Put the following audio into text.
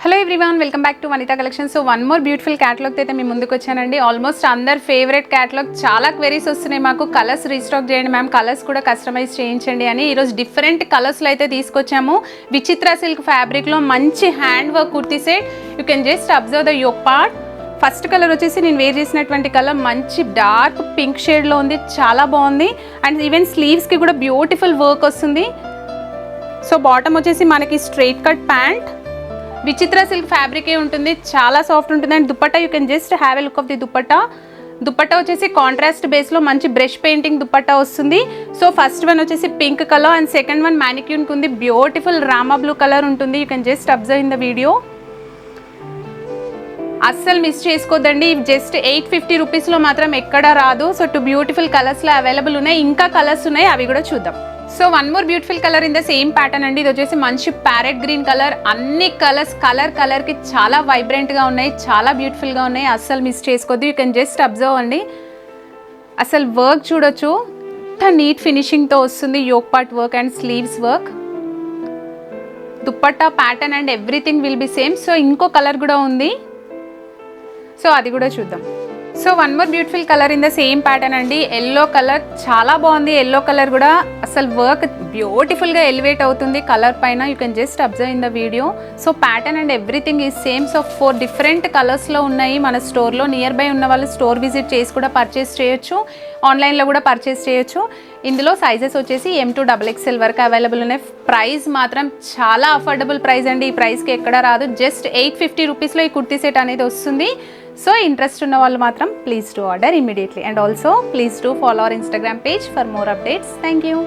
Hello everyone, welcome back to Vanitha collection. So one more beautiful catalogue అయితే మేము ముందుకు వచ్చానండి. ఆల్మోస్ట్ అందరు ఫేవరెట్ క్యాటలాగ్. చాలా క్వెరీస్ వస్తున్నాయి మాకు, కలర్స్ రీస్టాక్ చేయండి మ్యామ్, కలర్స్ కూడా కస్టమైజ్ చేయించండి అని. ఈరోజు డిఫరెంట్ కలర్స్లో అయితే తీసుకొచ్చాము. విచిత్ర సిల్క్ ఫ్యాబ్రిక్లో మంచి hand work kurti set. You can just observe the yoke part. First colour వచ్చేసి నేను వేర్ చేసినటువంటి కలర్ మంచి డార్క్ పింక్ షేడ్లో ఉంది, చాలా బాగుంది. అండ్ ఈవెన్ స్లీవ్స్కి కూడా బ్యూటిఫుల్ వర్క్ వస్తుంది. సో బాటమ్ వచ్చేసి మనకి straight cut pant, Vichitra silk ఫ్యాబ్రికే ఉంటుంది, చాలా సాఫ్ట్ ఉంటుంది. And dupatta you can just have a look of the dupatta. Dupatta వచ్చేసి కాంట్రాస్ట్ బేస్లో మంచి బ్రష్ పెయింటింగ్ దుపట్టా వస్తుంది. సో ఫస్ట్ వన్ వచ్చేసి pink colour and second one మ్యానిక్యూన్కి ఉంది, బ్యూటిఫుల్ రామా బ్లూ కలర్ ఉంటుంది. You can just observe in the video. అస్సలు మిస్ చేసుకోద్దండి. జస్ట్ 850 రూపీస్లో మాత్రం ఎక్కడా రాదు. సో టూ బ్యూటిఫుల్ కలర్స్లో అవైలబుల్ ఉన్నాయి, ఇంకా కలర్స్ ఉన్నాయి, అవి కూడా చూద్దాం. So one more beautiful colour in the same pattern అండి. ఇది వచ్చేసి మంచి ప్యారెట్ గ్రీన్ కలర్. అన్ని కలర్స్ కలర్కి చాలా వైబ్రెంట్గా ఉన్నాయి, చాలా బ్యూటిఫుల్గా ఉన్నాయి. అస్సలు మిస్ చేసుకోవద్దు. యూ కెన్ జస్ట్ అబ్జర్వ్ అండి, అసలు వర్క్ చూడొచ్చు, ఎంత నీట్ ఫినిషింగ్తో వస్తుంది. Yoke part work and sleeves work, dupatta pattern and everything will be same. So ఇంకో కలర్ కూడా ఉంది, సో అది కూడా చూద్దాం. So one more beautiful colour in the same pattern అండి. ఎల్లో కలర్ చాలా బాగుంది. ఎల్లో కలర్ కూడా అసలు వర్క్ బ్యూటిఫుల్గా ఎలివేట్ అవుతుంది కలర్ పైన. You can just observe in the video. So pattern and everything is same. So 4 different కలర్స్లో ఉన్నాయి మన స్టోర్లో. నియర్ బై ఉన్న వాళ్ళు స్టోర్ విజిట్ చేసి కూడా పర్చేస్ చేయొచ్చు, ఆన్లైన్లో కూడా పర్చేస్ చేయొచ్చు. ఇందులో సైజెస్ వచ్చేసి M2 XXL వరకు అవైలబుల్ ఉన్నాయి. ప్రైస్ మాత్రం చాలా అఫోర్డబుల్ ప్రైస్ అండి. ఈ ప్రైస్కి ఎక్కడ రాదు. జస్ట్ 850 రూపీస్లో ఈ కుర్తీ సెట్ అనేది వస్తుంది. సో ఇంట్రెస్ట్ ఉన్న వాళ్ళు మాత్రం please do order immediately. And also please do follow our Instagram page for more updates. Thank you.